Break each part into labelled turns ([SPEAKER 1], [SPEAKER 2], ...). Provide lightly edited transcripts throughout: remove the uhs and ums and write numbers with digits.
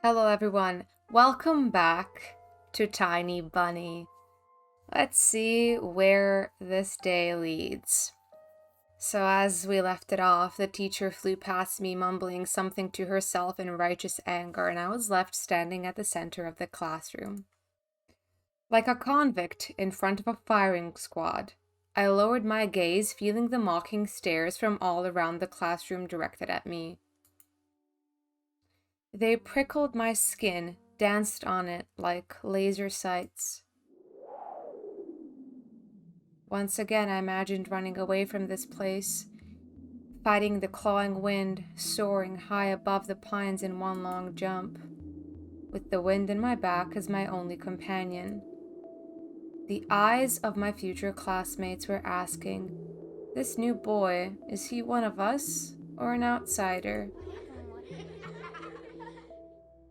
[SPEAKER 1] Hello everyone, welcome back to Tiny Bunny. Let's see where this day leads. So as we left it off, the teacher flew past me mumbling something to herself in righteous anger, and I was left standing at the center of the classroom. Like a convict in front of a firing squad, I lowered my gaze, feeling the mocking stares from all around the classroom directed at me. They prickled my skin, danced on it like laser sights. Once again, I imagined running away from this place, fighting the clawing wind, soaring high above the pines in one long jump, with the wind in my back as my only companion. The eyes of my future classmates were asking, "This new boy, is he one of us or an outsider?"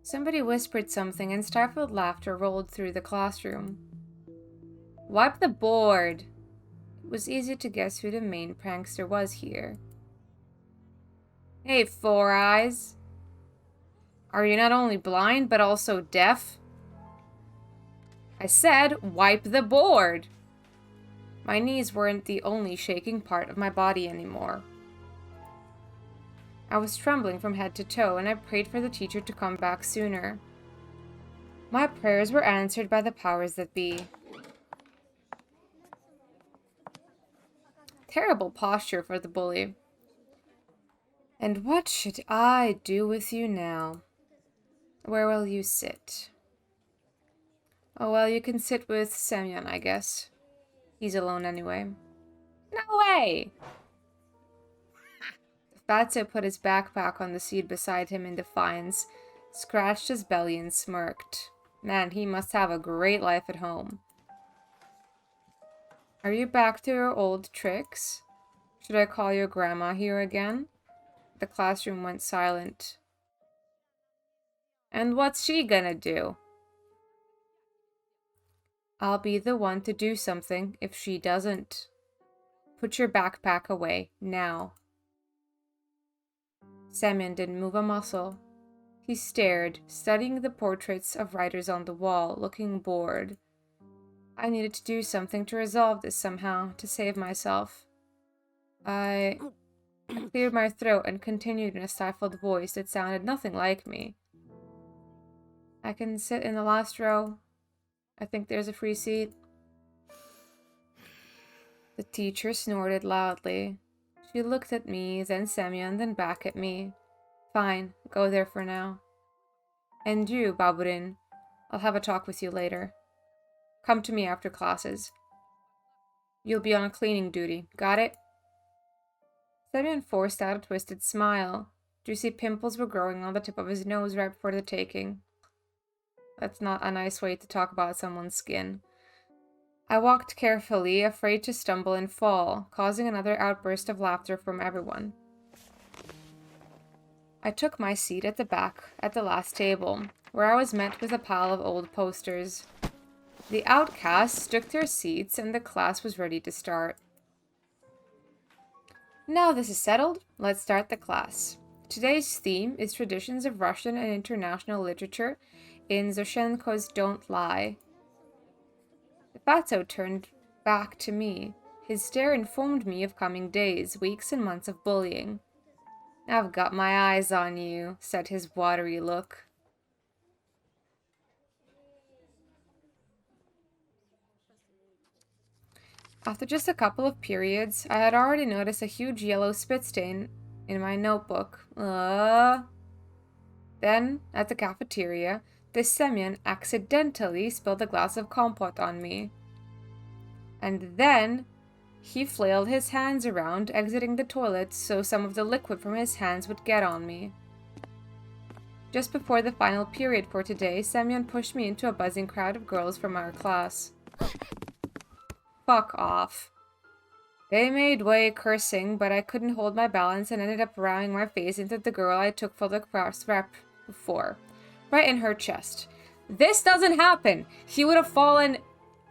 [SPEAKER 1] Somebody whispered something and stifled laughter rolled through the classroom. "Wipe the board!" It was easy to guess who the main prankster was here. "Hey, Four Eyes! Are you not only blind, but also deaf?" "I said, wipe the board!" My knees weren't the only shaking part of my body anymore. I was trembling from head to toe, and I prayed for the teacher to come back sooner. My prayers were answered by the powers that be. Terrible posture for the bully. "And what should I do with you now? Where will you sit?" "Oh, well, you can sit with Semyon, I guess. He's alone anyway." "No way!" Fatso put his backpack on the seat beside him in defiance, scratched his belly and smirked. Man, he must have a great life at home. "Are you back to your old tricks? Should I call your grandma here again?" The classroom went silent. "And what's she gonna do?" "I'll be the one to do something if she doesn't. Put your backpack away, now." Semyon didn't move a muscle. He stared, studying the portraits of writers on the wall, looking bored. I needed to do something to resolve this somehow, to save myself. I cleared my throat and continued in a stifled voice that sounded nothing like me. "I can sit in the last row. I think there's a free seat." The teacher snorted loudly. She looked at me, then Semyon, then back at me. "Fine, go there for now. And you, Baburin, I'll have a talk with you later. Come to me after classes. You'll be on cleaning duty, got it?" Semyon forced out a twisted smile. Juicy pimples were growing on the tip of his nose right before the taking. That's not a nice way to talk about someone's skin. I walked carefully, afraid to stumble and fall, causing another outburst of laughter from everyone. I took my seat at the back, at the last table, where I was met with a pile of old posters. The outcasts took their seats, and the class was ready to start. "Now this is settled, let's start the class. Today's theme is traditions of Russian and international literature in Zoshenko's Don't Lie." The fatso turned back to me. His stare informed me of coming days, weeks, and months of bullying. "I've got my eyes on you," said his watery look. After just a couple of periods, I had already noticed a huge yellow spit stain in my notebook. Then, at the cafeteria, this Semyon accidentally spilled a glass of compote on me. And then he flailed his hands around, exiting the toilet so some of the liquid from his hands would get on me. Just before the final period for today, Semyon pushed me into a buzzing crowd of girls from our class. Fuck off. They made way, cursing, but I couldn't hold my balance and ended up ramming my face into the girl I took for the cross rep before, right in her chest. This doesn't happen. He would have fallen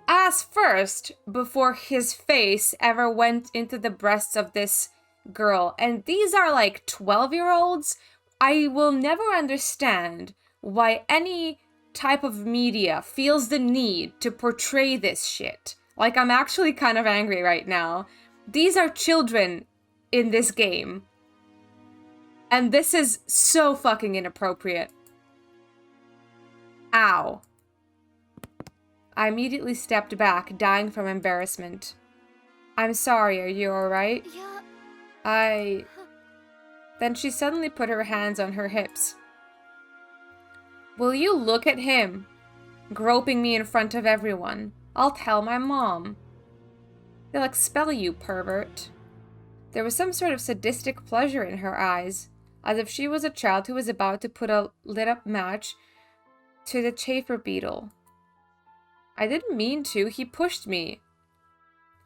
[SPEAKER 1] ass first before his face ever went into the breasts of this girl. And these are like 12-year-olds. I will never understand why any type of media feels the need to portray this shit. Like, I'm actually kind of angry right now. These are children in this game. And this is so fucking inappropriate. Ow. I immediately stepped back, dying from embarrassment. I'm sorry, are you alright? Then she suddenly put her hands on her hips. Will you look at him? Groping me in front of everyone. I'll tell my mom. They'll expel you, pervert. There was some sort of sadistic pleasure in her eyes, as if she was a child who was about to put a lit-up match to the chafer beetle. I didn't mean to, he pushed me.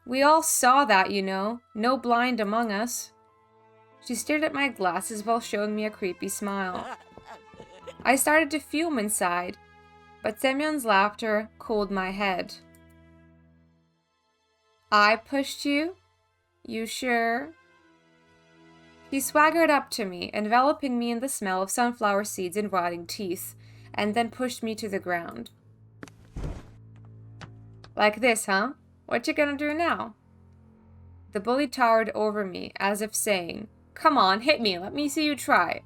[SPEAKER 1] We all saw that, you know. No blind among us. She stared at my glasses while showing me a creepy smile. I started to fume inside, but Semyon's laughter cooled my head. I pushed you? You sure? He swaggered up to me, enveloping me in the smell of sunflower seeds and rotting teeth, and then pushed me to the ground. Like this, huh? What you gonna do now? The bully towered over me, as if saying, Come on, hit me, let me see you try.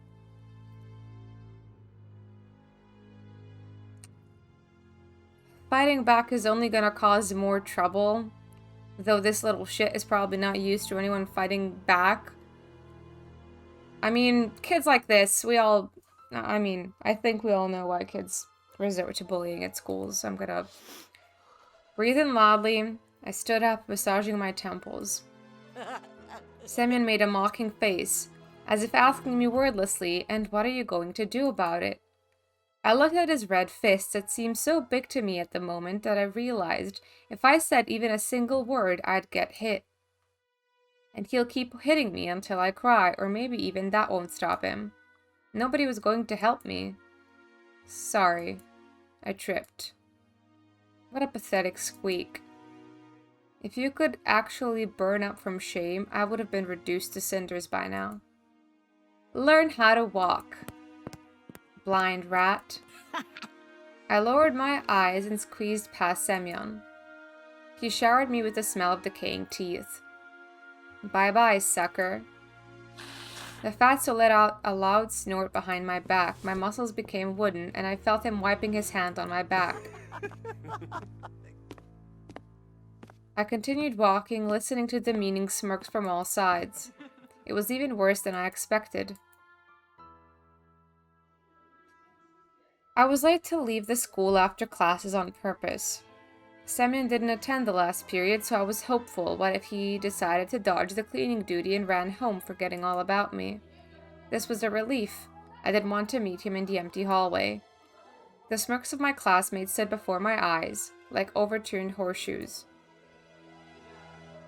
[SPEAKER 1] Fighting back is only gonna cause more trouble, though this little shit is probably not used to anyone fighting back. I mean, kids like this, I think we all know why kids resort to bullying at schools. I'm gonna breathe in loudly. I stood up, massaging my temples. Semyon made a mocking face, as if asking me wordlessly, and what are you going to do about it? I looked at his red fists that seemed so big to me at the moment that I realized if I said even a single word, I'd get hit. And he'll keep hitting me until I cry, or maybe even that won't stop him. Nobody was going to help me. Sorry. I tripped. What a pathetic squeak. If you could actually burn up from shame, I would have been reduced to cinders by now. Learn how to walk. Blind rat. I lowered my eyes and squeezed past Semyon. He showered me with the smell of decaying teeth. Bye-bye, sucker. The fatso let out a loud snort behind my back. My muscles became wooden, and I felt him wiping his hand on my back. I continued walking, listening to demeaning smirks from all sides. It was even worse than I expected. I was late to leave the school after classes on purpose. Semyon didn't attend the last period, so I was hopeful. What if he decided to dodge the cleaning duty and ran home, forgetting all about me? This was a relief. I didn't want to meet him in the empty hallway. The smirks of my classmates stood before my eyes, like overturned horseshoes.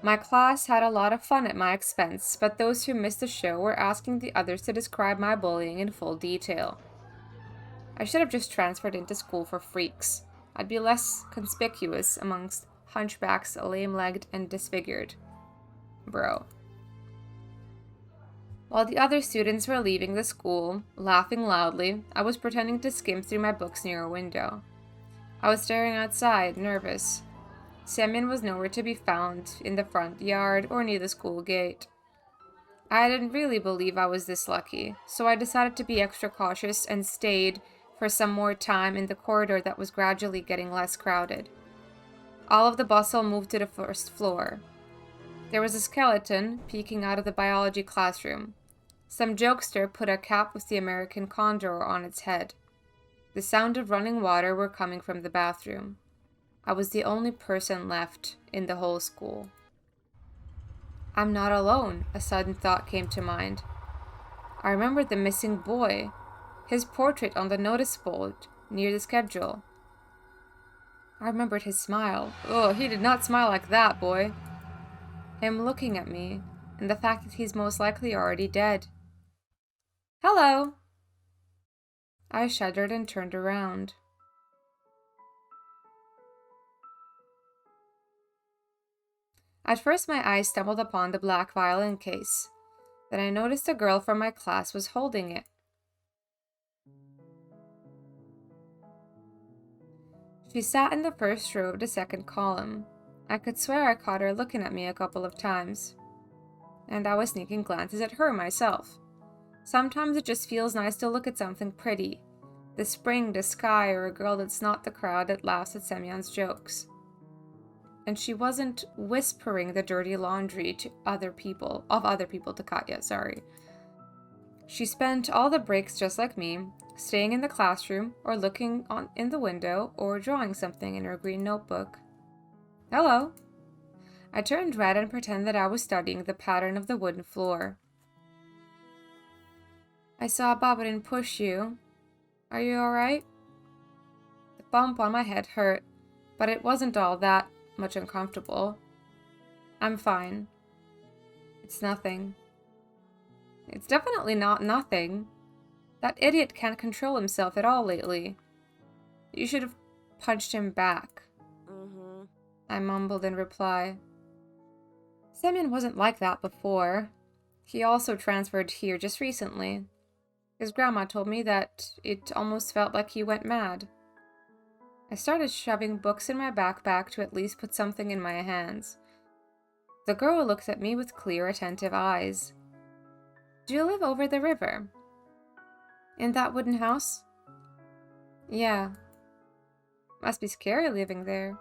[SPEAKER 1] My class had a lot of fun at my expense, but those who missed the show were asking the others to describe my bullying in full detail. I should have just transferred into school for freaks. I'd be less conspicuous amongst hunchbacks, lame-legged, and disfigured. Bro. While the other students were leaving the school, laughing loudly, I was pretending to skim through my books near a window. I was staring outside, nervous. Semyon was nowhere to be found in the front yard or near the school gate. I didn't really believe I was this lucky, so I decided to be extra cautious and stayed for some more time in the corridor that was gradually getting less crowded. All of the bustle moved to the first floor. There was a skeleton peeking out of the biology classroom. Some jokester put a cap with the American condor on its head. The sound of running water were coming from the bathroom. I was the only person left in the whole school. I'm not alone, a sudden thought came to mind. I remembered the missing boy, his portrait on the notice board near the schedule. I remembered his smile. Ugh, he did not smile like that, boy. Him looking at me, and the fact that he's most likely already dead. Hello! I shuddered and turned around. At first my eyes stumbled upon the black violin case. Then I noticed a girl from my class was holding it. She sat in the first row of the second column. I could swear I caught her looking at me a couple of times. And I was sneaking glances at her myself. Sometimes it just feels nice to look at something pretty. The spring, the sky, or a girl that's not the crowd that laughs at Semyon's jokes. And she wasn't whispering the dirty laundry to other people to Katya, sorry. She spent all the breaks just like me, staying in the classroom, or looking in the window, or drawing something in her green notebook. Hello. I turned red and pretended that I was studying the pattern of the wooden floor. I saw Babarin push you. Are you alright? The bump on my head hurt, but it wasn't all that much uncomfortable. I'm fine. It's nothing. It's definitely not nothing. That idiot can't control himself at all lately. You should have punched him back. I mumbled in reply. Semyon wasn't like that before. He also transferred here just recently. His grandma told me that it almost felt like he went mad. I started shoving books in my backpack to at least put something in my hands. The girl looked at me with clear, attentive eyes. Do you live over the river? In that wooden house? Yeah. Must be scary living there.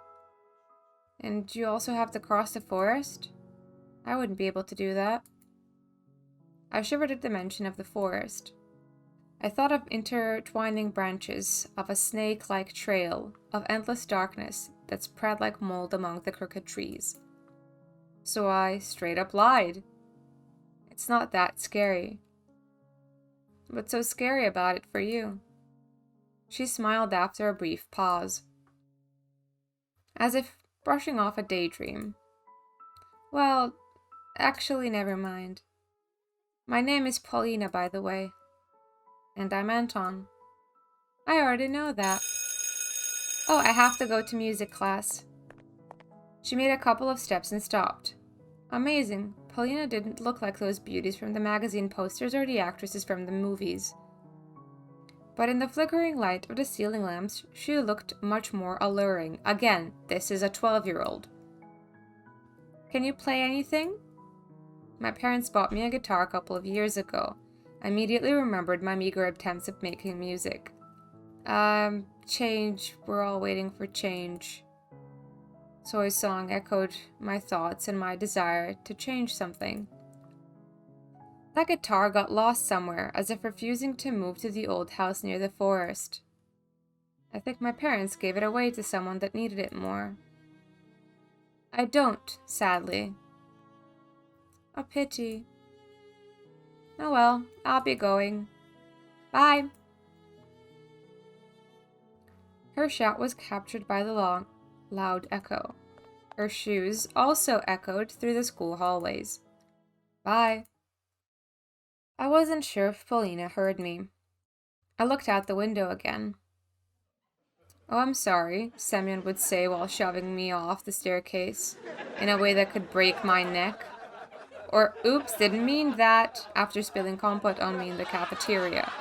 [SPEAKER 1] And you also have to cross the forest? I wouldn't be able to do that. I shivered at the mention of the forest. I thought of intertwining branches of a snake-like trail of endless darkness that spread like mold among the crooked trees. So I straight up lied. It's not that scary. What's so scary about it for you? She smiled after a brief pause, as if brushing off a daydream. Well, actually, never mind. My name is Paulina, by the way. And I'm Anton. I already know that. Oh, I have to go to music class. She made a couple of steps and stopped. Amazing. Paulina didn't look like those beauties from the magazine posters or the actresses from the movies. But in the flickering light of the ceiling lamps, she looked much more alluring. Again, this is a 12-year-old. Can you play anything? My parents bought me a guitar a couple of years ago. I immediately remembered my meager attempts at making music. Change. We're all waiting for change. Soy's song echoed my thoughts and my desire to change something. That guitar got lost somewhere, as if refusing to move to the old house near the forest. I think my parents gave it away to someone that needed it more. I don't, sadly. A pity. Oh well, I'll be going. Bye! Her shout was captured by the long, loud echo. Her shoes also echoed through the school hallways. Bye. I wasn't sure if Paulina heard me. I looked out the window again. Oh, I'm sorry, Semyon would say while shoving me off the staircase, in a way that could break my neck. Or, oops, didn't mean that, after spilling compote on me in the cafeteria.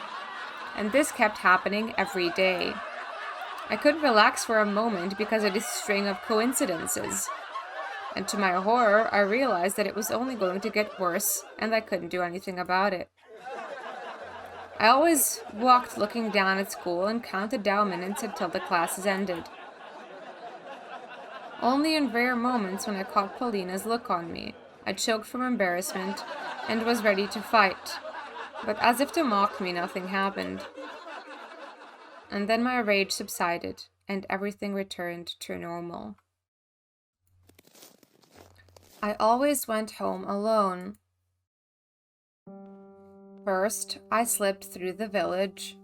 [SPEAKER 1] And this kept happening every day. I couldn't relax for a moment because of this string of coincidences. And to my horror, I realized that it was only going to get worse, and I couldn't do anything about it. I always walked looking down at school and counted down minutes until the classes ended. Only in rare moments when I caught Paulina's look on me, I choked from embarrassment and was ready to fight. But as if to mock me, nothing happened. And then my rage subsided, and everything returned to normal. I always went home alone. First, I slipped through the village,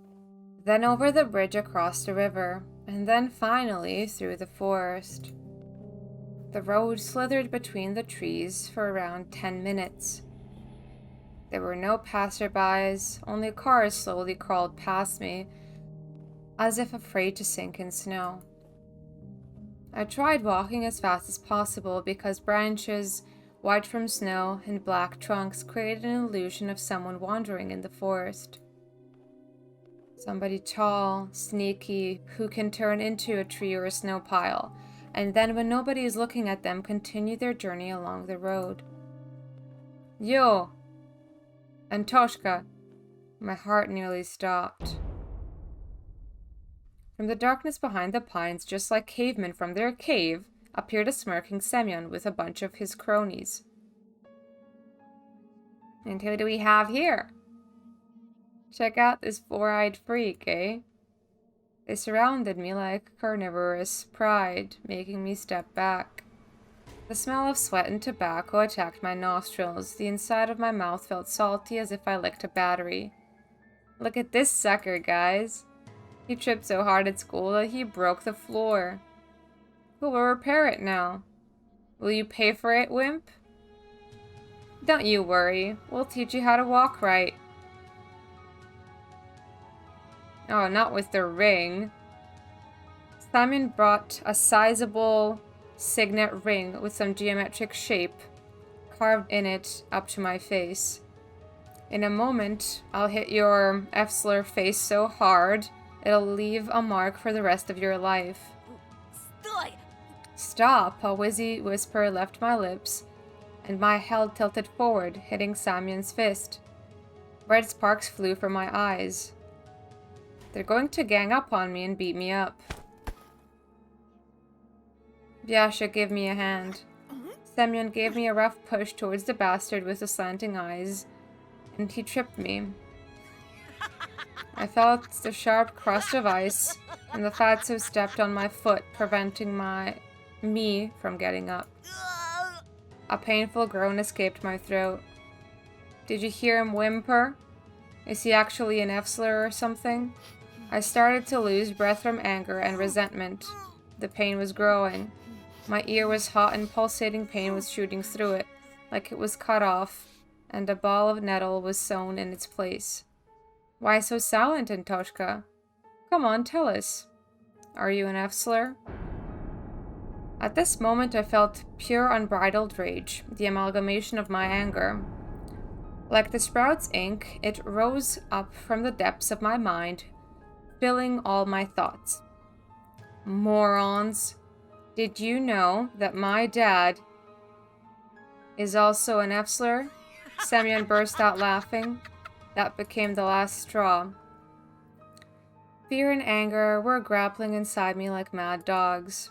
[SPEAKER 1] then over the bridge across the river, and then finally through the forest. The road slithered between the trees for around 10 minutes. There were no passerbys, only cars slowly crawled past me, as if afraid to sink in snow. I tried walking as fast as possible because branches, white from snow, and black trunks created an illusion of someone wandering in the forest. Somebody tall, sneaky, who can turn into a tree or a snow pile, and then when nobody is looking at them, continue their journey along the road. Yo! Antoshka! My heart nearly stopped. From the darkness behind the pines, just like cavemen from their cave, appeared a smirking Semyon with a bunch of his cronies. And who do we have here? Check out this four-eyed freak, eh? They surrounded me like carnivorous pride, making me step back. The smell of sweat and tobacco attacked my nostrils. The inside of my mouth felt salty as if I licked a battery. Look at this sucker, guys. He tripped so hard at school that he broke the floor. Who will repair it now? Will you pay for it, wimp? Don't you worry. We'll teach you how to walk right. Oh, not with the ring. Simon brought a sizable signet ring with some geometric shape carved in it up to my face. In a moment, I'll hit your Efsler face so hard, it'll leave a mark for the rest of your life. Stop! A wheezy whisper left my lips, and my head tilted forward, hitting Samyon's fist. Red sparks flew from my eyes. They're going to gang up on me and beat me up. Vyasha, give me a hand. Semyon gave me a rough push towards the bastard with the slanting eyes, and he tripped me. I felt the sharp crust of ice, and the fatso stepped on my foot, preventing me from getting up. A painful groan escaped my throat. Did you hear him whimper? Is he actually an Efsler or something? I started to lose breath from anger and resentment. The pain was growing. My ear was hot and pulsating pain was shooting through it, like it was cut off, and a ball of nettle was sewn in its place. Why so silent, Antoshka? Come on, tell us. Are you an Efsler? At this moment I felt pure unbridled rage, the amalgamation of my anger. Like the sprout's ink, it rose up from the depths of my mind, filling all my thoughts. Morons! Did you know that my dad is also an Efsler? Semyon burst out laughing. That became the last straw. Fear and anger were grappling inside me like mad dogs.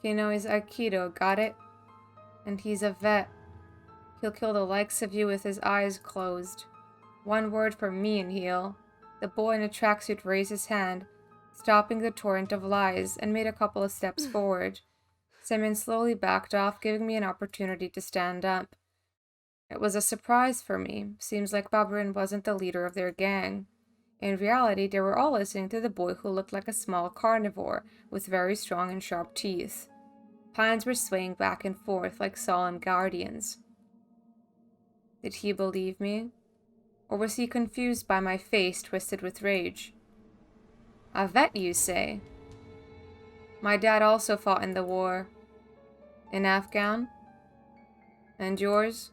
[SPEAKER 1] He knows Aikido, got it? And he's a vet. He'll kill the likes of you with his eyes closed. One word from me and he'll. The boy in a tracksuit raised his hand, stopping the torrent of lies, and made a couple of steps forward. Semyon slowly backed off, giving me an opportunity to stand up. It was a surprise for me. Seems like Baburin wasn't the leader of their gang. In reality, they were all listening to the boy who looked like a small carnivore, with very strong and sharp teeth. Pines were swaying back and forth like solemn guardians. Did he believe me? Or was he confused by my face twisted with rage? A vet, you say? My dad also fought in the war. In Afghan? And yours?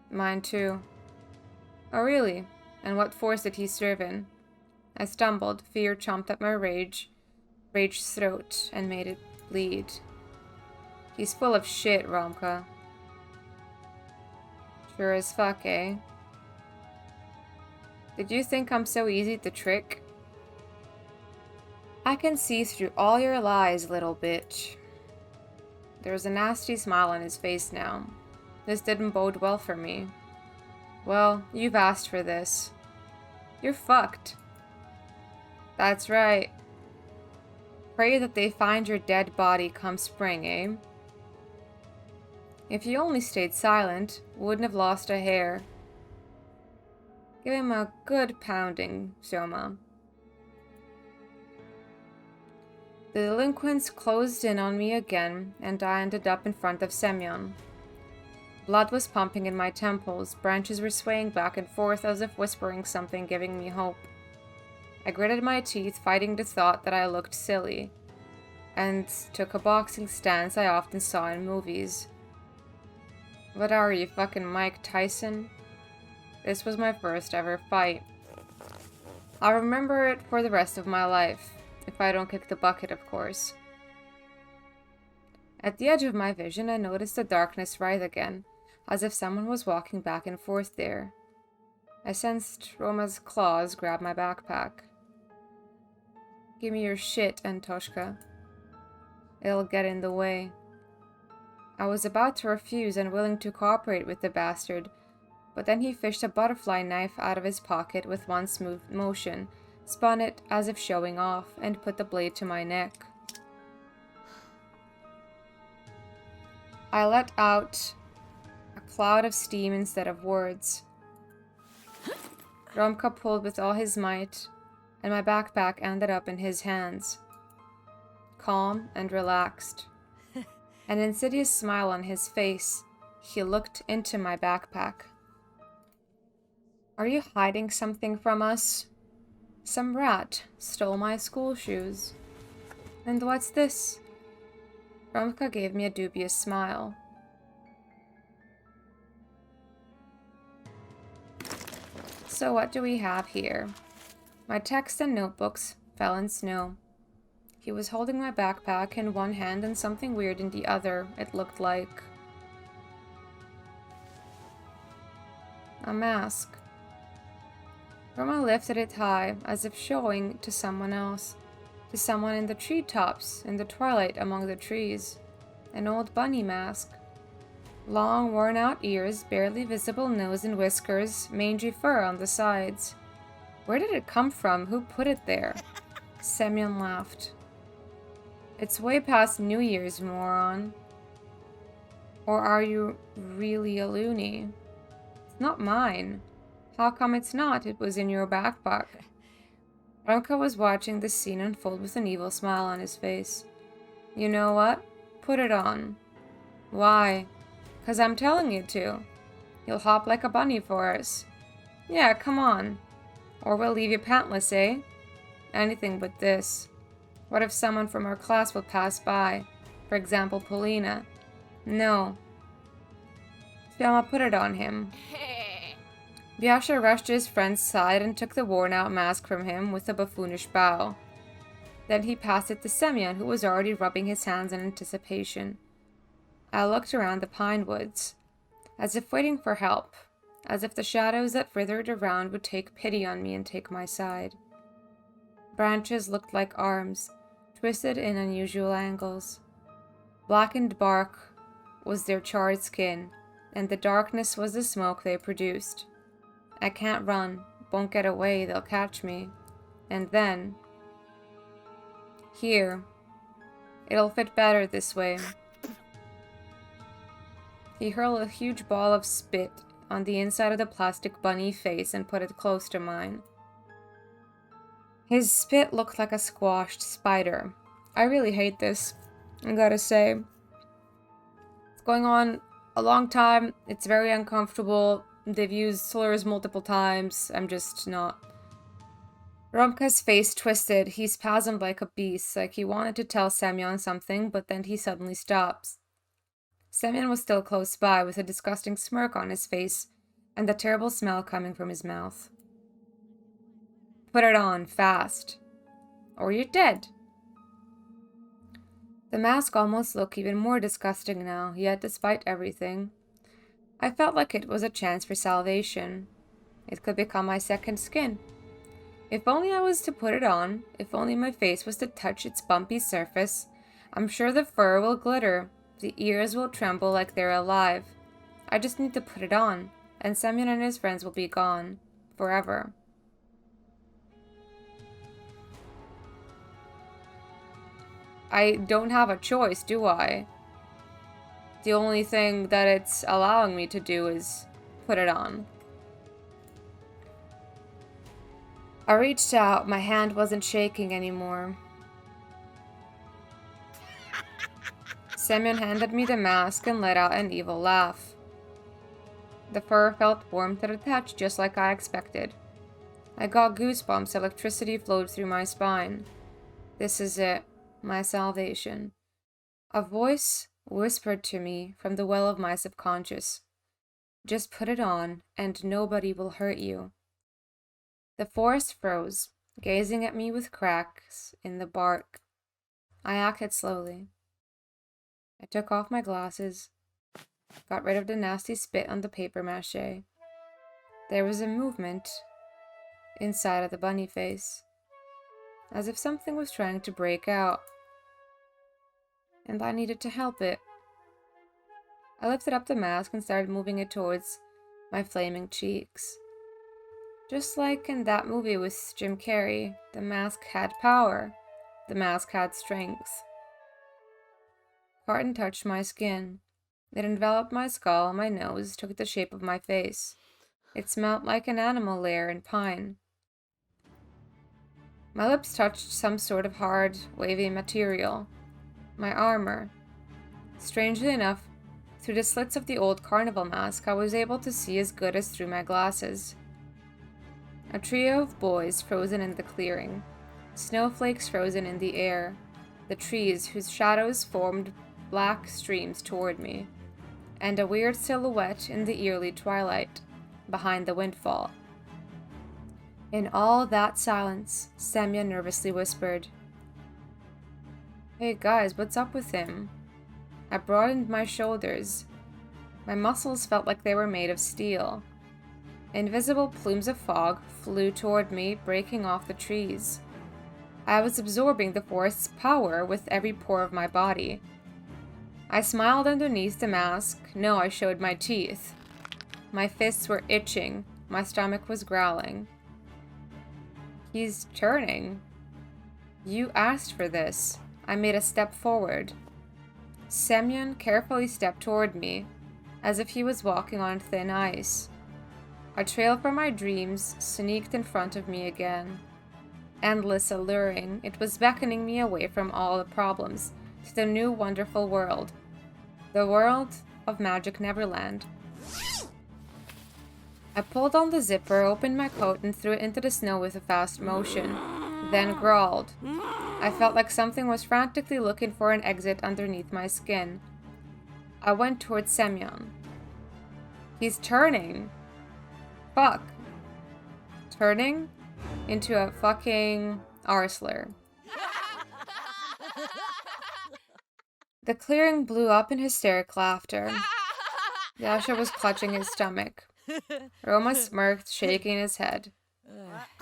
[SPEAKER 1] Mine too. Oh really? And what force did he serve in? I stumbled, fear chomped at my rage's throat, and made it bleed. He's full of shit, Romka. Sure as fuck, eh? Did you think I'm so easy to trick? I can see through all your lies, little bitch. There was a nasty smile on his face now. This didn't bode well for me. Well, you've asked for this. You're fucked. That's right. Pray that they find your dead body come spring, eh? If you only stayed silent, wouldn't have lost a hair. Give him a good pounding, Soma. The delinquents closed in on me again, and I ended up in front of Semyon. Blood was pumping in my temples, branches were swaying back and forth as if whispering something, giving me hope. I gritted my teeth, fighting the thought that I looked silly, and took a boxing stance I often saw in movies. What are you, fucking Mike Tyson? This was my first ever fight. I'll remember it for the rest of my life. If I don't kick the bucket, of course. At the edge of my vision, I noticed the darkness writhe again, as if someone was walking back and forth there. I sensed Roma's claws grab my backpack. Give me your shit, Antoshka. It'll get in the way. I was about to refuse, unwilling to cooperate with the bastard, but then he fished a butterfly knife out of his pocket with one smooth motion, spun it as if showing off, and put the blade to my neck. I let out a cloud of steam instead of words. Romka pulled with all his might, and my backpack ended up in his hands. Calm and relaxed. An insidious smile on his face, he looked into my backpack. Are you hiding something from us? Some rat stole my school shoes. And what's this? Romka gave me a dubious smile. So what do we have here? My text and notebooks fell in snow. He was holding my backpack in one hand and something weird in the other, it looked like. A mask. Roma lifted it high, as if showing to someone else. To someone in the treetops, in the twilight among the trees. An old bunny mask. Long, worn-out ears, barely visible nose and whiskers, mangy fur on the sides. Where did it come from? Who put it there? Semyon laughed. It's way past New Year's, moron. Or are you really a loony? It's not mine. How come it's not? It was in your backpack. Romka was watching the scene unfold with an evil smile on his face. You know what? Put it on. Why? 'Cause I'm telling you to. You'll hop like a bunny for us. Yeah, come on. Or we'll leave you pantless, eh? Anything but this. What if someone from our class will pass by? For example, Polina. No. Fiamma, put it on him. Vyasha rushed to his friend's side and took the worn-out mask from him with a buffoonish bow. Then he passed it to Semyon, who was already rubbing his hands in anticipation. I looked around the pine woods, as if waiting for help, as if the shadows that withered around would take pity on me and take my side. Branches looked like arms, twisted in unusual angles. Blackened bark was their charred skin, and the darkness was the smoke they produced. I can't run, won't get away, they'll catch me. And then... Here. It'll fit better this way. He hurled a huge ball of spit on the inside of the plastic bunny face and put it close to mine. His spit looked like a squashed spider. I really hate this, I gotta say. It's going on a long time, it's very uncomfortable, they've used slurs multiple times, I'm just not. Romka's face twisted, he spasmed like a beast, like he wanted to tell Semyon something, but then he suddenly stops. Semyon was still close by, with a disgusting smirk on his face, and the terrible smell coming from his mouth. Put it on, fast. Or you're dead. The mask almost looked even more disgusting now, yet despite everything, I felt like it was a chance for salvation. It could become my second skin. If only I was to put it on, if only my face was to touch its bumpy surface, I'm sure the fur will glitter, the ears will tremble like they're alive. I just need to put it on, and Semyon and his friends will be gone. Forever. I don't have a choice, do I? The only thing that it's allowing me to do is put it on. I reached out, my hand wasn't shaking anymore. Semyon handed me the mask and let out an evil laugh. The fur felt warm to the touch, just like I expected. I got goosebumps, electricity flowed through my spine. This is it, my salvation. A voice whispered to me from the well of my subconscious. Just put it on, and nobody will hurt you. The forest froze, gazing at me with cracks in the bark. I acted slowly. I took off my glasses, got rid of the nasty spit on the paper mache. There was a movement inside of the bunny face, as if something was trying to break out, and I needed to help it. I lifted up the mask and started moving it towards my flaming cheeks. Just like in that movie with Jim Carrey, the mask had power. The mask had strength. Cotton touched my skin. It enveloped my skull, and my nose took the shape of my face. It smelled like an animal lair in pine. My lips touched some sort of hard, wavy material. My armor. Strangely enough, through the slits of the old carnival mask, I was able to see as good as through my glasses. A trio of boys frozen in the clearing. Snowflakes frozen in the air. The trees whose shadows formed black streams toward me. And a weird silhouette in the eerie twilight, behind the windfall. In all that silence, Samya nervously whispered, "Hey guys, what's up with him?" I broadened my shoulders. My muscles felt like they were made of steel. Invisible plumes of fog flew toward me, breaking off the trees. I was absorbing the forest's power with every pore of my body. I smiled underneath the mask. No, I showed my teeth. My fists were itching. My stomach was growling. "He's turning." "You asked for this." I made a step forward. Semyon carefully stepped toward me, as if he was walking on thin ice. A trail from my dreams sneaked in front of me again. Endless, alluring, it was beckoning me away from all the problems, to the new wonderful world. The world of Magic Neverland. I pulled on the zipper, opened my coat, and threw it into the snow with a fast motion, then growled. I felt like something was frantically looking for an exit underneath my skin. I went towards Semyon. "He's turning." Fuck. Turning into a fucking arsler. The clearing blew up in hysteric laughter. Yasha was clutching his stomach. Roma smirked, shaking his head.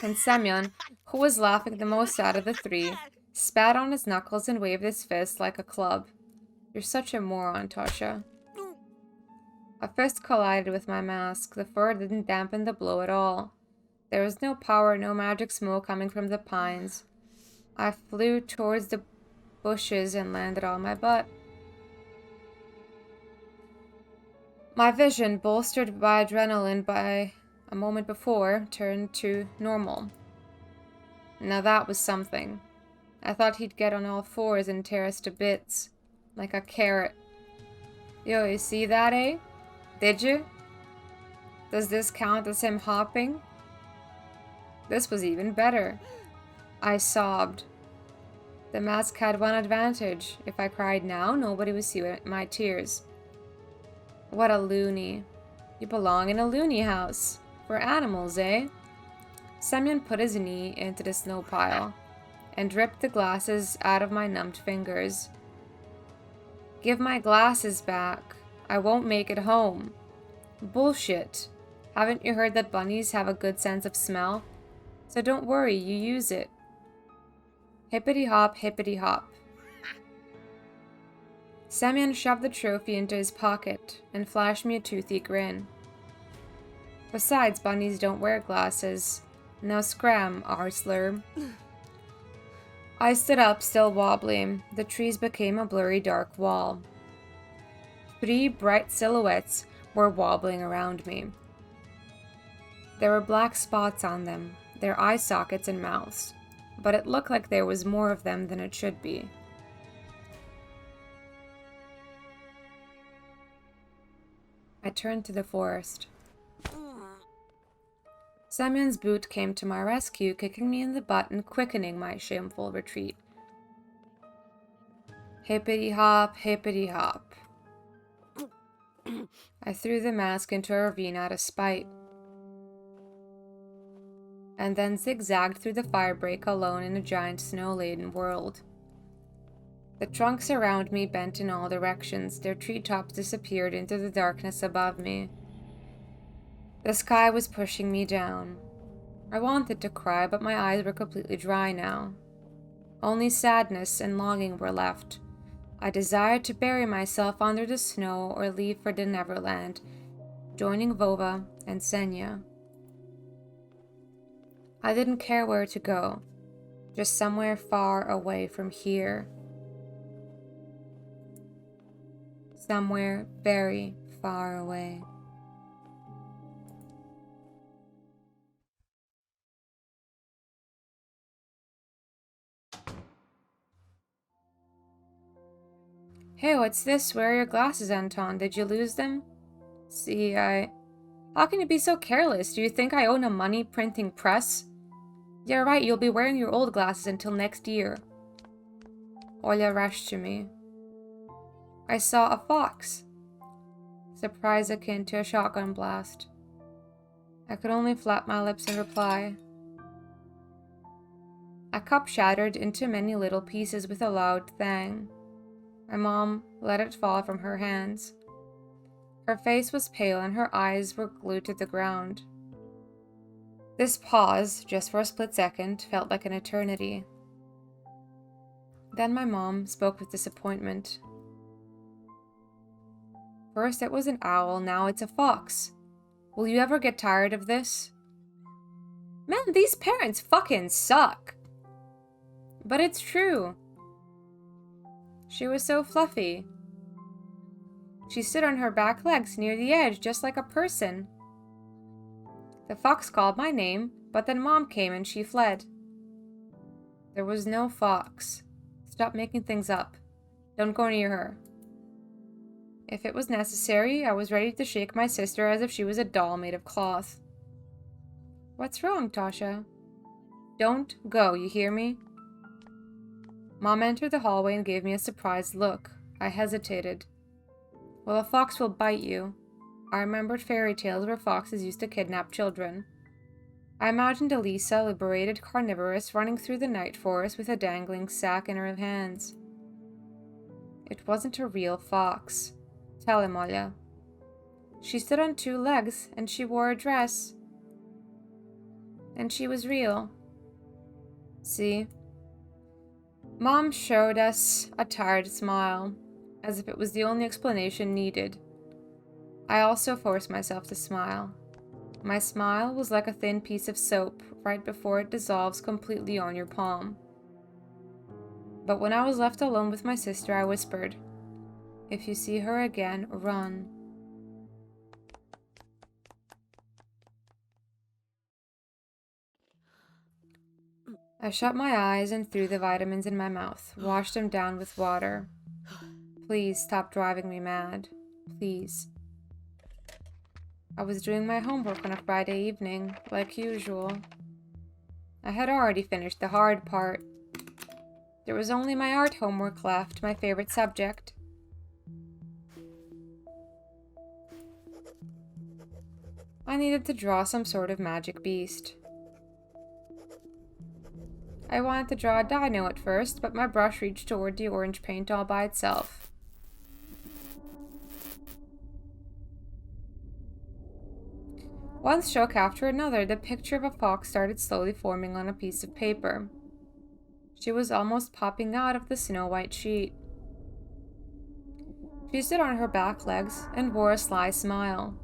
[SPEAKER 1] And Semyon, who was laughing the most out of the three, spat on his knuckles and waved his fist like a club. "You're such a moron, Tasha." A fist collided with my mask. The fur didn't dampen the blow at all. There was no power, no magic smoke coming from the pines. I flew towards the bushes and landed on my butt. My vision, bolstered by adrenaline by a moment before, turned to normal. Now that was something. I thought he'd get on all fours and tear us to bits, like a carrot. "Yo, you see that, eh? Did you? Does this count as him hopping?" This was even better. I sobbed. The mask had one advantage. If I cried now, nobody would see my tears. What a loony. You belong in a loony house. For animals, eh? Semyon put his knee into the snow pile and ripped the glasses out of my numbed fingers. "Give my glasses back. I won't make it home." "Bullshit. Haven't you heard that bunnies have a good sense of smell? So don't worry, you use it." Hippity hop, hippity hop. Semyon shoved the trophy into his pocket and flashed me a toothy grin. "Besides, bunnies don't wear glasses. Now scram, arsler." I stood up, still wobbling. The trees became a blurry dark wall. 3 bright silhouettes were wobbling around me. There were black spots on them, their eye sockets and mouths, but it looked like there was more of them than it should be. I turned to the forest. Semyon's boot came to my rescue, kicking me in the butt and quickening my shameful retreat. Hippity hop, hippity hop. I threw the mask into a ravine out of spite. and then zigzagged through the firebreak alone in a giant snow-laden world. The trunks around me bent in all directions, their treetops disappeared into the darkness above me. The sky was pushing me down. I wanted to cry, but my eyes were completely dry now. Only sadness and longing were left. I desired to bury myself under the snow or leave for the Neverland, joining Vova and Senya. I didn't care where to go, just somewhere far away from here. Somewhere very far away. Hey, what's this? Where are your glasses, Anton? Did you lose them? See, How can you be so careless? Do you think I own a money-printing press? You're right, you'll be wearing your old glasses until next year. Olya rushed to me. I saw a fox. Surprise akin to a shotgun blast. I could only flap my lips in reply. A cup shattered into many little pieces with a loud thang. My mom let it fall from her hands. Her face was pale and her eyes were glued to the ground. This pause, just for a split second, felt like an eternity. Then my mom spoke with disappointment. First it was an owl, now it's a fox. Will you ever get tired of this? Man, these parents fucking suck. But it's true. She was so fluffy. She stood on her back legs near the edge, just like a person. The fox called my name, but then Mom came and she fled. There was no fox. Stop making things up. Don't go near her. If it was necessary, I was ready to shake my sister as if she was a doll made of cloth. What's wrong, Tasha? Don't go, you hear me? Mom entered the hallway and gave me a surprised look. I hesitated. Well, a fox will bite you. I remembered fairy tales where foxes used to kidnap children. I imagined Elisa, liberated carnivorous, running through the night forest with a dangling sack in her hands. It wasn't a real fox. Tell him, Olya. She stood on 2 legs, and she wore a dress. And she was real. See? Mom showed us a tired smile, as if it was the only explanation needed. I also forced myself to smile. My smile was like a thin piece of soap right before it dissolves completely on your palm. But when I was left alone with my sister, I whispered, "If you see her again, run." I shut my eyes and threw the vitamins in my mouth, washed them down with water. Please stop driving me mad. Please. I was doing my homework on a Friday evening, like usual. I had already finished the hard part. There was only my art homework left, my favorite subject. I needed to draw some sort of magic beast. I wanted to draw a dino at first, but my brush reached toward the orange paint all by itself. One stroke after another, the picture of a fox started slowly forming on a piece of paper. She was almost popping out of the snow-white sheet. She stood on her back legs and wore a sly smile.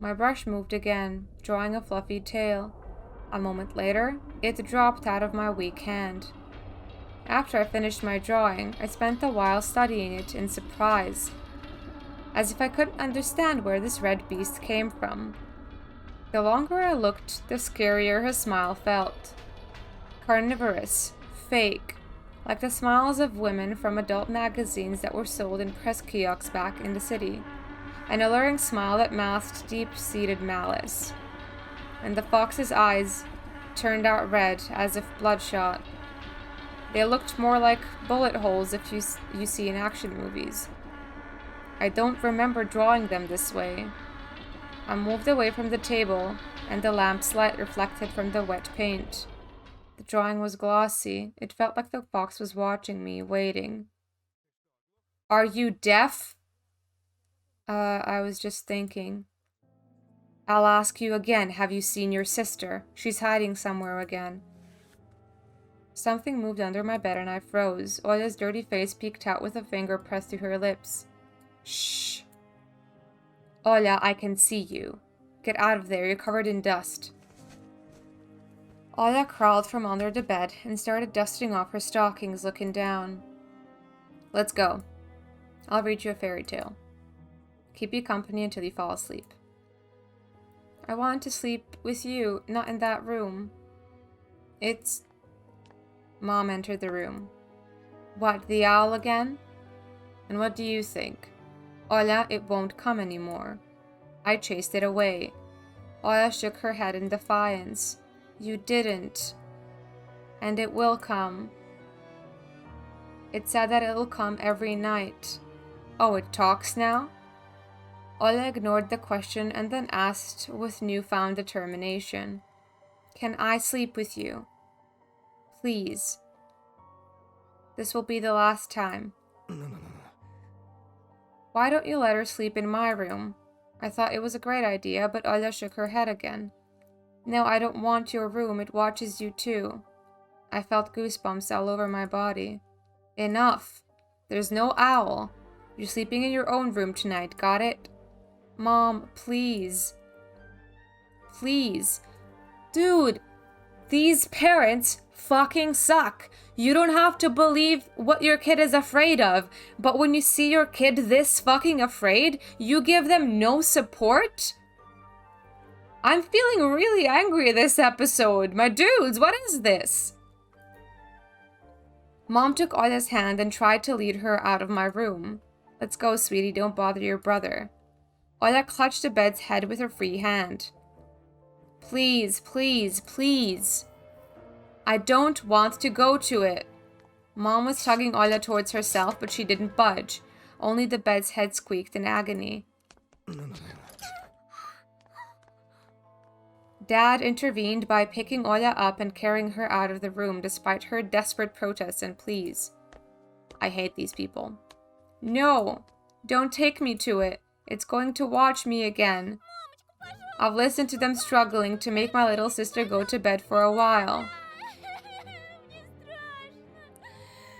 [SPEAKER 1] My brush moved again, drawing a fluffy tail. A moment later, it dropped out of my weak hand. After I finished my drawing, I spent a while studying it in surprise, as if I couldn't understand where this red beast came from. The longer I looked, the scarier her smile felt. Carnivorous, fake, like the smiles of women from adult magazines that were sold in press kiosks back in the city. An alluring smile that masked deep-seated malice. And the fox's eyes turned out red, as if bloodshot. They looked more like bullet holes if you see in action movies. I don't remember drawing them this way. I moved away from the table, and the lamp's light reflected from the wet paint. The drawing was glossy. It felt like the fox was watching me, waiting. Are you deaf? I was just thinking. I'll ask you again, have you seen your sister? She's hiding somewhere again. Something moved under my bed and I froze. Olya's dirty face peeked out with a finger pressed to her lips. Shh. Olya, I can see you. Get out of there, you're covered in dust. Olya crawled from under the bed and started dusting off her stockings, looking down. Let's go. I'll read you a fairy tale. Keep you company until you fall asleep. I want to sleep with you, not in that room. It's... Mom entered the room. What, the owl again? And what do you think? Olya, it won't come anymore. I chased it away. Olya shook her head in defiance. You didn't. And it will come. It said that it'll come every night. Oh, it talks now? Olya ignored the question and then asked with newfound determination. Can I sleep with you? Please. This will be the last time.
[SPEAKER 2] No.
[SPEAKER 1] Why don't you let her sleep in my room? I thought it was a great idea, but Olya shook her head again. No, I don't want your room. It watches you too. I felt goosebumps all over my body. Enough. There's no owl. You're sleeping in your own room tonight, got it? Mom, please. Please. Dude, these parents fucking suck. You don't have to believe what your kid is afraid of, but when you see your kid this fucking afraid, you give them no support? I'm feeling really angry this episode. My dudes, what is this? Mom took Olya's hand and tried to lead her out of my room. Let's go, sweetie, don't bother your brother. Olya clutched the bed's head with her free hand. Please, please, please. I don't want to go to it. Mom was tugging Olya towards herself, but she didn't budge. Only the bed's head squeaked in agony.
[SPEAKER 2] No.
[SPEAKER 1] Dad intervened by picking Olya up and carrying her out of the room despite her desperate protests and pleas. I hate these people. No, don't take me to it. It's going to watch me again. I've listened to them struggling to make my little sister go to bed for a while.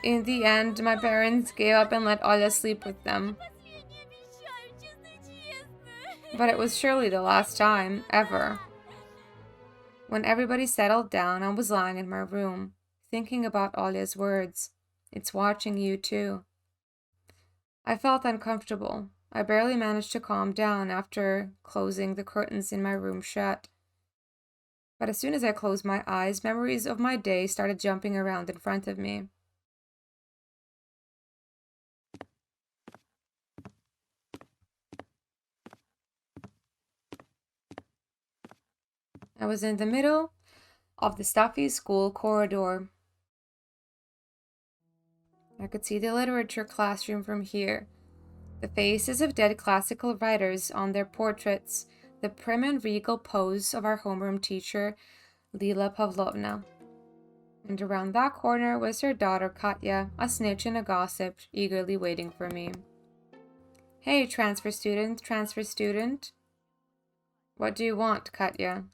[SPEAKER 1] In the end, my parents gave up and let Olya sleep with them. But it was surely the last time, ever. When everybody settled down, I was lying in my room, thinking about Olya's words. It's watching you too. I felt uncomfortable. I barely managed to calm down after closing the curtains in my room shut. But as soon as I closed my eyes, memories of my day started jumping around in front of me. I was in the middle of the stuffy school corridor. I could see the literature classroom from here. The faces of dead classical writers on their portraits, the prim and regal pose of our homeroom teacher, Lila Pavlovna. And around that corner was her daughter Katya, a snitch and a gossip, eagerly waiting for me. Hey, transfer student. What do you want, Katya?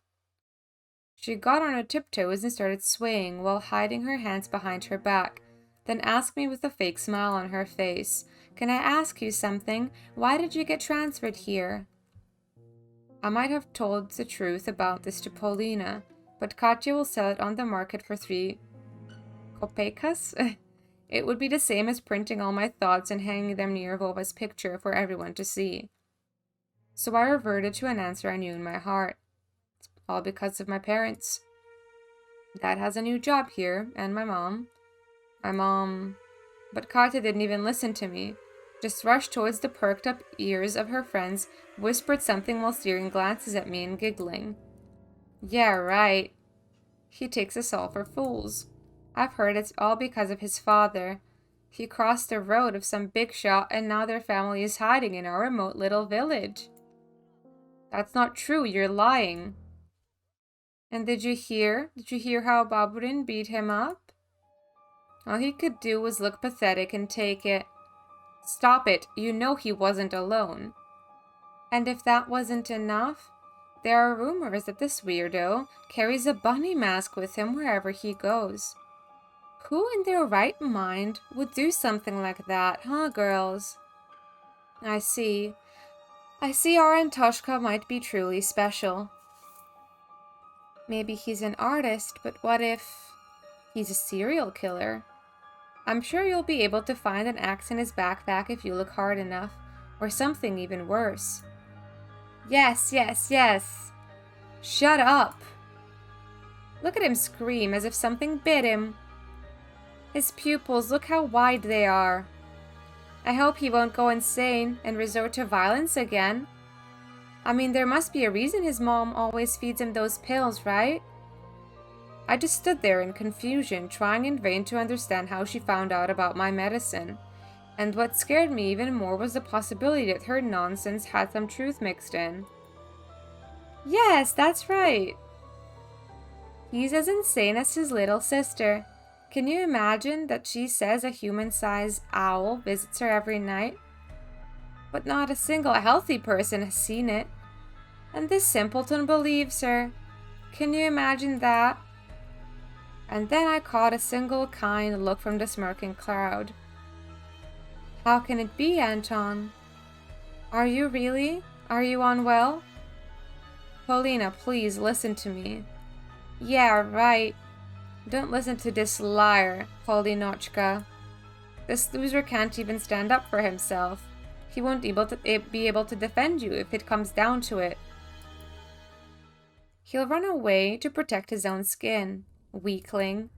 [SPEAKER 1] She got on her tiptoes and started swaying while hiding her hands behind her back, then asked me with a fake smile on her face, Can I ask you something? Why did you get transferred here? I might have told the truth about this to Paulina, but Katya will sell it on the market for 3 kopeckas? It would be the same as printing all my thoughts and hanging them near Vova's picture for everyone to see. So I reverted to an answer I knew in my heart. It's all because of my parents. Dad has a new job here, and my mom. But Katya didn't even listen to me. Just rushed towards the perked up ears of her friends, whispered something while steering glances at me and giggling. Yeah, right. He takes us all for fools. I've heard it's all because of his father. He crossed the road of some big shot and now their family is hiding in our remote little village. That's not true, you're lying. And did you hear? Did you hear how Baburin beat him up? All he could do was look pathetic and take it. Stop it, you know he wasn't alone. And if that wasn't enough, there are rumors that this weirdo carries a bunny mask with him wherever he goes. Who in their right mind would do something like that, huh, girls? I see. I see our Antoshka might be truly special. Maybe he's an artist, but what if he's a serial killer? I'm sure you'll be able to find an axe in his backpack if you look hard enough, or something even worse. Yes, yes, yes. Shut up. Look at him scream as if something bit him. His pupils, look how wide they are. I hope he won't go insane and resort to violence again. I mean, there must be a reason his mom always feeds him those pills, right? I just stood there in confusion, trying in vain to understand how she found out about my medicine. And what scared me even more was the possibility that her nonsense had some truth mixed in. Yes, that's right. He's as insane as his little sister. Can you imagine that she says a human-sized owl visits her every night? But not a single healthy person has seen it. And this simpleton believes her. Can you imagine that? And then I caught a single kind look from the smirking crowd. How can it be, Anton? Are you really? Are you unwell? Polina, please listen to me. Yeah, right. Don't listen to this liar, Polinochka. This loser can't even stand up for himself. He won't be able to defend you if it comes down to it. He'll run away to protect his own skin. Weakling.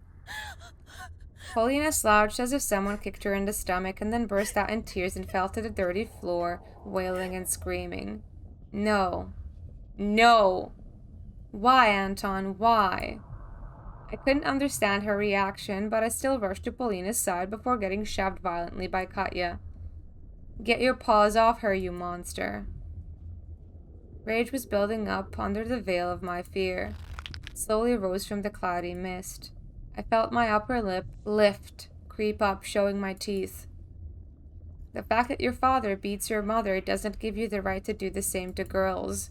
[SPEAKER 1] Polina slouched as if someone kicked her in the stomach and then burst out in tears and fell to the dirty floor, wailing and screaming. No. No! Why, Anton? Why? I couldn't understand her reaction, but I still rushed to Polina's side before getting shoved violently by Katya. Get your paws off her, you monster. Rage was building up under the veil of my fear. It slowly rose from the cloudy mist. I felt my upper lip lift, creep up, showing my teeth. The fact that your father beats your mother doesn't give you the right to do the same to girls.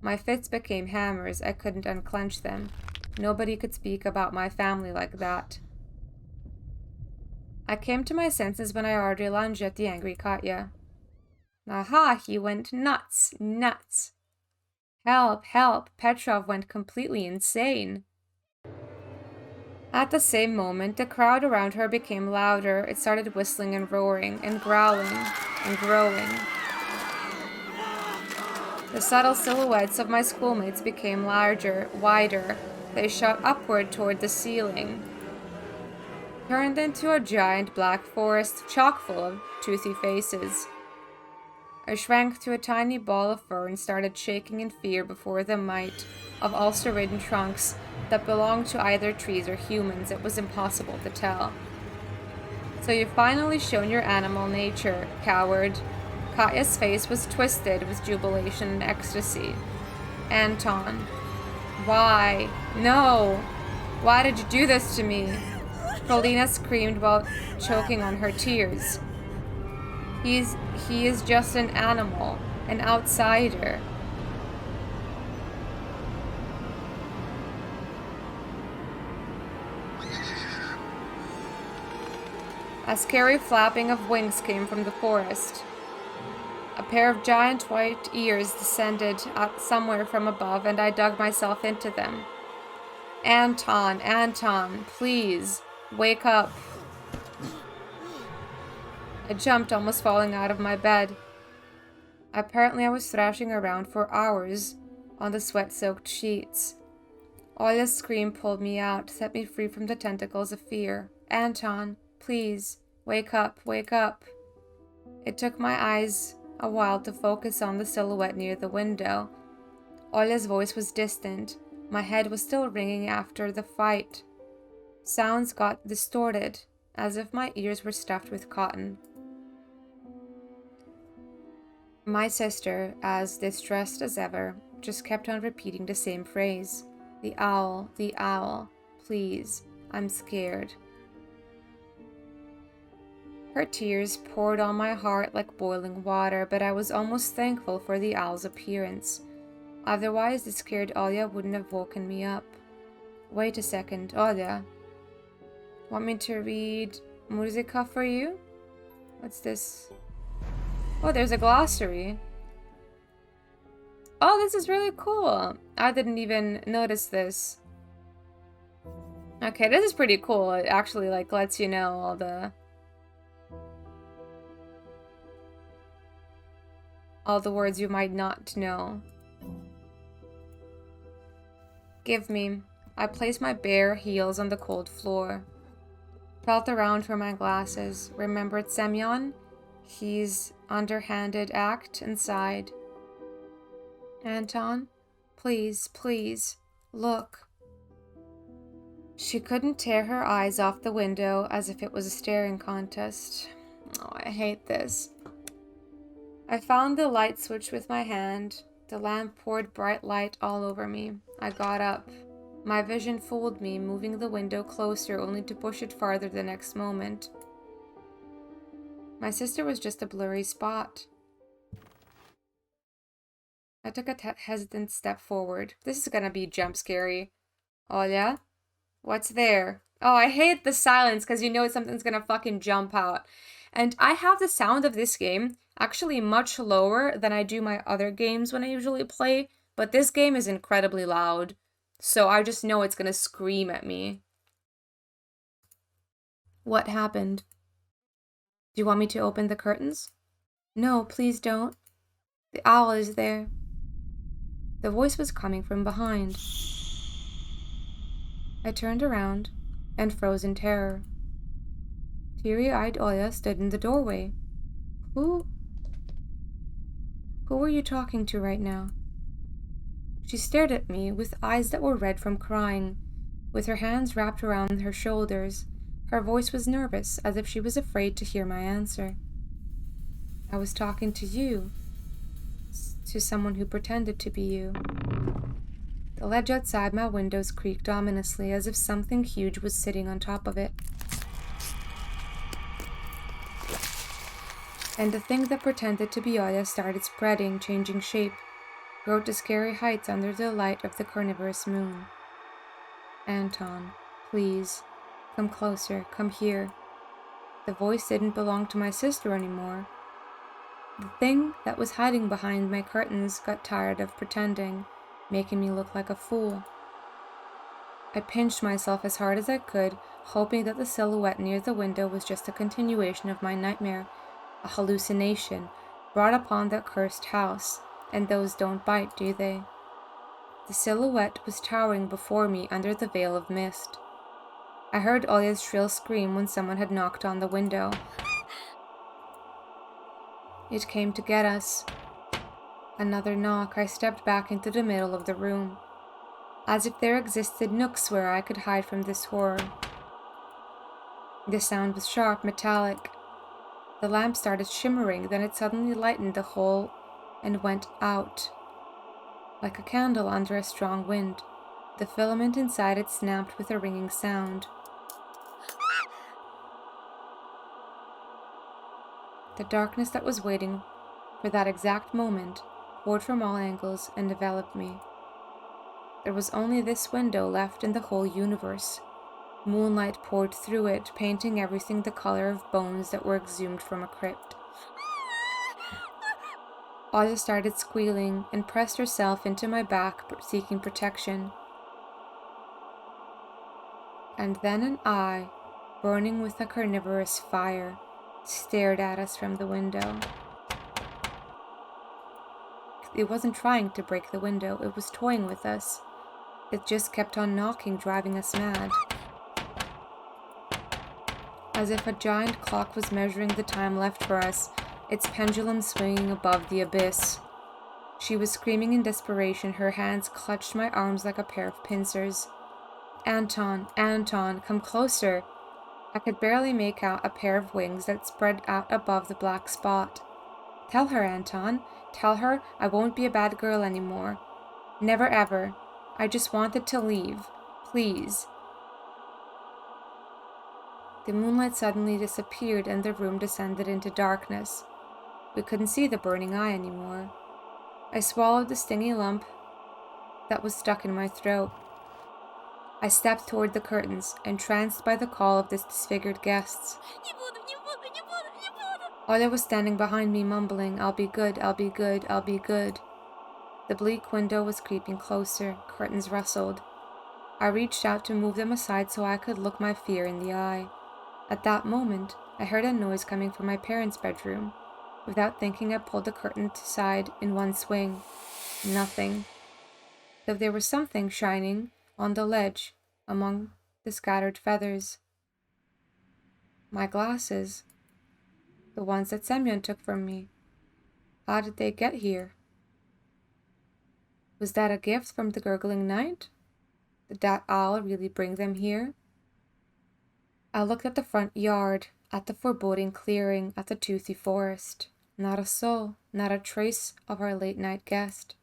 [SPEAKER 1] My fists became hammers. I couldn't unclench them. Nobody could speak about my family like that. I came to my senses when I already lunged at the angry Katya. Aha, he went nuts, nuts. Help, help, Petrov went completely insane. At the same moment, the crowd around her became louder. It started whistling and roaring and growling and growing. The subtle silhouettes of my schoolmates became larger, wider. They shot upward toward the ceiling, turned into a giant black forest chock full of toothy faces. I shrank to a tiny ball of fur and started shaking in fear before the might of ulcer-ridden trunks that belonged to either trees or humans. It was impossible to tell. So you've finally shown your animal nature, coward. Katya's face was twisted with jubilation and ecstasy. Anton. Why? No! Why did you do this to me? Polina screamed while choking on her tears. He is just an animal, an outsider. A scary flapping of wings came from the forest. A pair of giant white ears descended somewhere from above, and I dug myself into them. Anton, Anton, please, wake up. I jumped, almost falling out of my bed. Apparently I was thrashing around for hours on the sweat-soaked sheets. Olya's scream pulled me out, set me free from the tentacles of fear. Anton, please, wake up, wake up. It took my eyes a while to focus on the silhouette near the window. Olya's voice was distant. My head was still ringing after the fight. Sounds got distorted, as if my ears were stuffed with cotton. My sister, as distressed as ever, just kept on repeating the same phrase. The owl, please, I'm scared. Her tears poured on my heart like boiling water, but I was almost thankful for the owl's appearance. Otherwise, the scared Olya wouldn't have woken me up. Wait a second, Olya. Want me to read Musica for you? What's this? Oh, there's a glossary. Oh, this is really cool. I didn't even notice this. Okay, this is pretty cool. It actually lets you know all the words you might not know. Give me. I placed my bare heels on the cold floor. Felt around for my glasses. Remembered Semyon? His underhanded act and sighed. Anton? Please, look. She couldn't tear her eyes off the window as if it was a staring contest. Oh, I hate this. I found the light switch with my hand. The lamp poured bright light all over me. I got up. My vision fooled me, moving the window closer only to push it farther the next moment. My sister was just a blurry spot. I took a hesitant step forward. This is gonna be jump scary. Olya? What's there? Oh, I hate the silence because you know something's gonna fucking jump out. And I have the sound of this game actually much lower than I do my other games when I usually play, but this game is incredibly loud. So I just know it's gonna scream at me. What happened? Do you want me to open the curtains? No, please don't. The owl is there. The voice was coming from behind. I turned around and froze in terror. Teary-eyed Olya stood in the doorway. Who are you talking to right now? She stared at me with eyes that were red from crying. With her hands wrapped around her shoulders, her voice was nervous, as if she was afraid to hear my answer. I was talking to you. To someone who pretended to be you. The ledge outside my windows creaked ominously, as if something huge was sitting on top of it. And the thing that pretended to be Olya started spreading, changing shape, grew to scary heights under the light of the carnivorous moon. Anton, please, come closer, come here. The voice didn't belong to my sister anymore. The thing that was hiding behind my curtains got tired of pretending, making me look like a fool. I pinched myself as hard as I could, hoping that the silhouette near the window was just a continuation of my nightmare, a hallucination brought upon that cursed house, and those don't bite, do they? The silhouette was towering before me under the veil of mist. I heard Olya's shrill scream when someone had knocked on the window. It came to get us. Another knock. I stepped back into the middle of the room, as if there existed nooks where I could hide from this horror. The sound was sharp, metallic. The lamp started shimmering, then it suddenly lightened the whole and went out. Like a candle under a strong wind, the filament inside it snapped with a ringing sound. The darkness that was waiting for that exact moment poured from all angles and enveloped me. There was only this window left in the whole universe. Moonlight poured through it, painting everything the color of bones that were exhumed from a crypt. Olya started squealing and pressed herself into my back, seeking protection. And then an eye, burning with a carnivorous fire, stared at us from the window. It wasn't trying to break the window, it was toying with us. It just kept on knocking, driving us mad. As if a giant clock was measuring the time left for us, its pendulum swinging above the abyss. She was screaming in desperation, her hands clutched my arms like a pair of pincers. Anton, come closer. I could barely make out a pair of wings that spread out above the black spot. Tell her, Anton. Tell her I won't be a bad girl anymore. Never ever. I just wanted to leave. Please. The moonlight suddenly disappeared and the room descended into darkness. We couldn't see the burning eye anymore. I swallowed the stingy lump that was stuck in my throat. I stepped toward the curtains, entranced by the call of the disfigured guests. Oля was standing behind me, mumbling, "I'll be good, I'll be good, I'll be good." The bleak window was creeping closer, curtains rustled. I reached out to move them aside so I could look my fear in the eye. At that moment, I heard a noise coming from my parents' bedroom. Without thinking, I pulled the curtain aside in one swing. Nothing. Though there was something shining on the ledge among the scattered feathers. My glasses. The ones that Semyon took from me. How did they get here? Was that a gift from the gurgling night? Did that owl really bring them here? I looked at the front yard, at the foreboding clearing, at the toothy forest. Not a soul, not a trace of our late-night guest.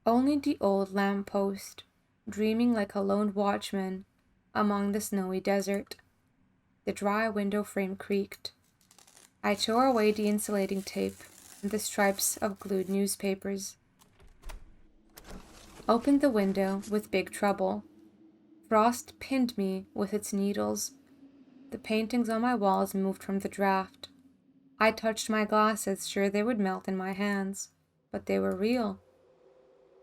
[SPEAKER 1] Only the old lamp-post, dreaming like a lone watchman among the snowy desert. The dry window frame creaked. I tore away the insulating tape and the stripes of glued newspapers. Opened the window with big trouble. Frost pinned me with its needles. The paintings on my walls moved from the draft. I touched my glasses, sure they would melt in my hands, but they were real.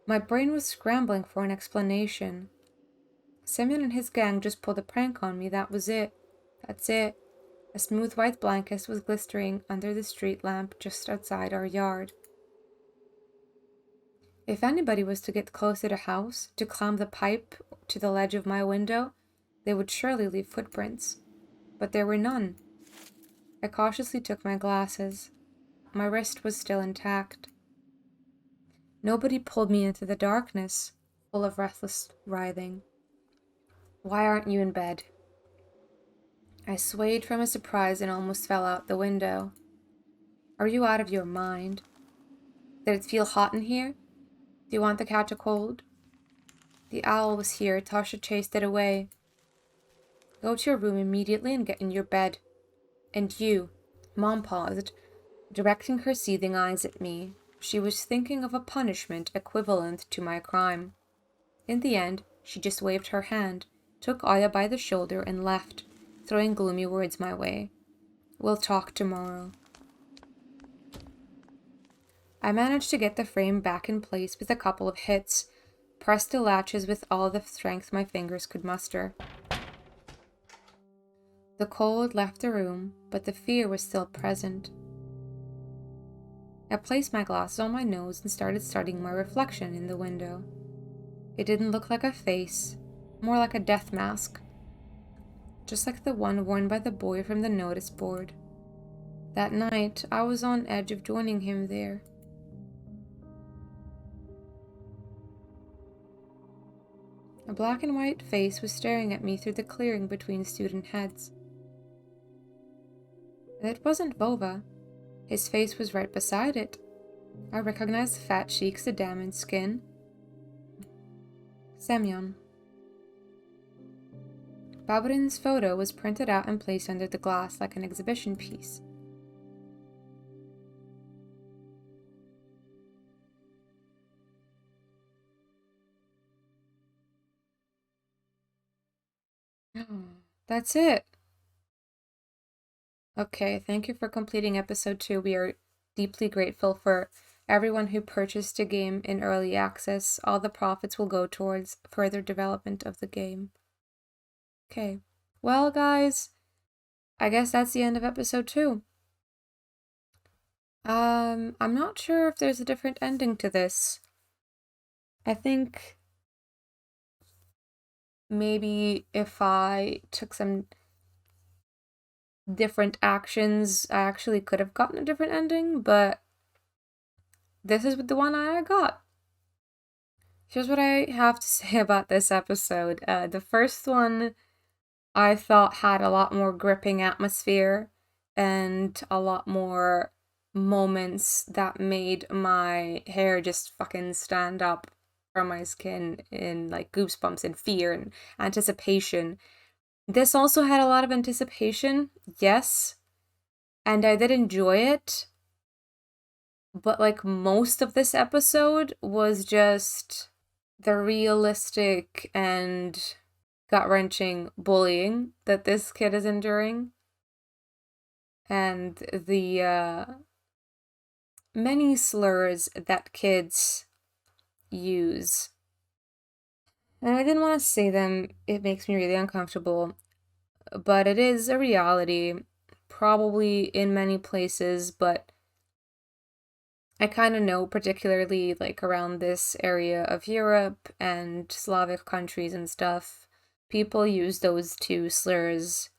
[SPEAKER 1] My brain was scrambling for an explanation. Semyon and his gang just pulled a prank on me, that was it. That's it. A smooth white blanket was glistering under the street lamp just outside our yard. If anybody was to get close to the house, to climb the pipe to the ledge of my window, they would surely leave footprints. But there were none. I cautiously took my glasses. My wrist was still intact. Nobody pulled me into the darkness, full of restless writhing. Why aren't you in bed? I swayed from a surprise and almost fell out the window. Are you out of your mind? Did it feel hot in here? Do you want to catch a cold? The owl was here. Tasha chased it away. Go to your room immediately and get in your bed. And you. Mom paused, directing her seething eyes at me. She was thinking of a punishment equivalent to my crime. In the end, she just waved her hand, took Aya by the shoulder and left, throwing gloomy words my way. We'll talk tomorrow. I managed to get the frame back in place with a couple of hits, pressed the latches with all the strength my fingers could muster. The cold left the room, but the fear was still present. I placed my glasses on my nose and started studying my reflection in the window. It didn't look like a face, more like a death mask, just like the one worn by the boy from the notice board. That night, I was on edge of joining him there. A black and white face was staring at me through the clearing between student heads. And it wasn't Vova. His face was right beside it. I recognized the fat cheeks, the damaged skin. Semyon. Baburin's photo was printed out and placed under the glass like an exhibition piece. That's it. Okay, thank you for completing episode 2. We are deeply grateful for everyone who purchased the game in early access. All the profits will go towards further development of the game. Okay. Well, guys, I guess that's the end of episode 2. I'm not sure if there's a different ending to this. I think maybe if I took some different actions, I actually could have gotten a different ending, but this is the one I got. Here's what I have to say about this episode. The first one I thought had a lot more gripping atmosphere and a lot more moments that made my hair just fucking stand up from my skin in like goosebumps and fear and anticipation. This also had a lot of anticipation, yes, and I did enjoy it, but like most of this episode was just the realistic and gut-wrenching bullying that this kid is enduring, and the many slurs that kids use. And I didn't want to say them, it makes me really uncomfortable, but it is a reality, probably in many places, but I kind of know, particularly like around this area of Europe and Slavic countries and stuff, people use those two slurs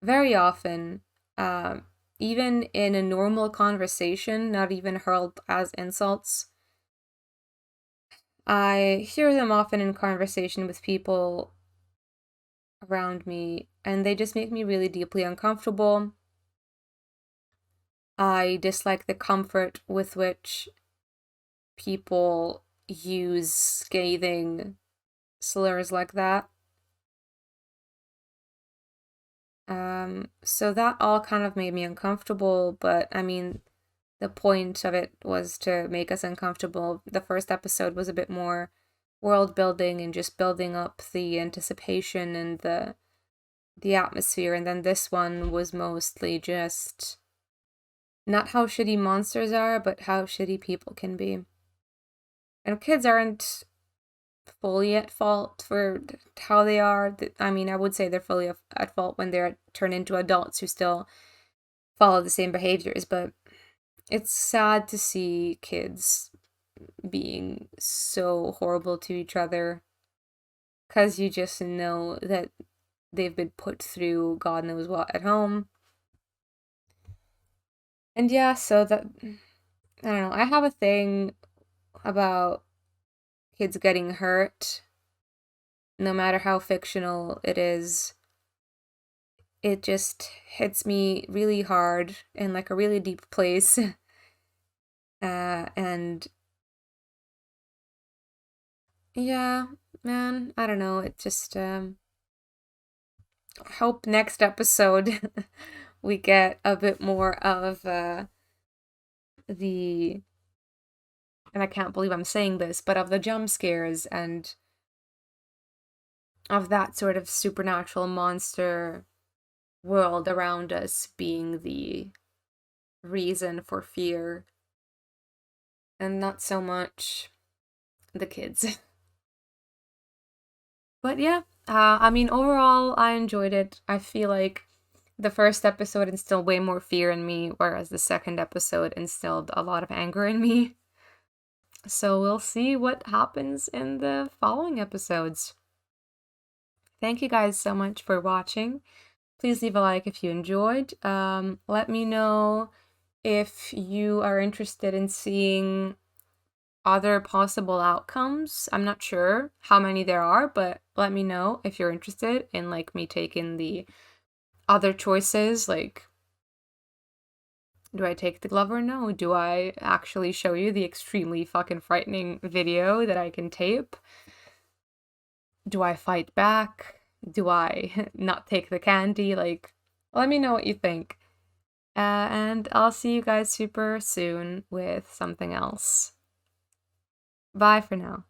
[SPEAKER 1] very often, um, even in a normal conversation, not even hurled as insults. I hear them often in conversation with people around me, and they just make me really deeply uncomfortable. I dislike the comfort with which people use scathing slurs like that. So that all kind of made me uncomfortable, but I mean, the point of it was to make us uncomfortable. The first episode was a bit more world building and just building up the anticipation and the atmosphere, and then this one was mostly just not how shitty monsters are, but how shitty people can be. And kids aren't fully at fault for how they are. I mean, I would say they're fully at fault when they're turned into adults who still follow the same behaviors, but it's sad to see kids being so horrible to each other because you just know that they've been put through God knows what at home. And yeah, so that, I don't know, I have a thing about kids getting hurt, no matter how fictional it is. It just hits me really hard in like a really deep place. And yeah, man, I don't know. It just, hope next episode we get a bit more of the, and I can't believe I'm saying this, but of the jump scares and of that sort of supernatural monster world around us being the reason for fear and not so much the kids. But yeah, I mean, overall, I enjoyed it. I feel like the first episode instilled way more fear in me, whereas the second episode instilled a lot of anger in me. So we'll see what happens in the following episodes. Thank you guys so much for watching. Please leave a like if you enjoyed. Let me know if you are interested in seeing other possible outcomes. I'm not sure how many there are, but let me know if you're interested in like me taking the other choices. Like, do I take the glove or no? Do I actually show you the extremely fucking frightening video that I can tape? Do I fight back? Do I not take the candy? Like, let me know what you think. And I'll see you guys super soon with something else. Bye for now.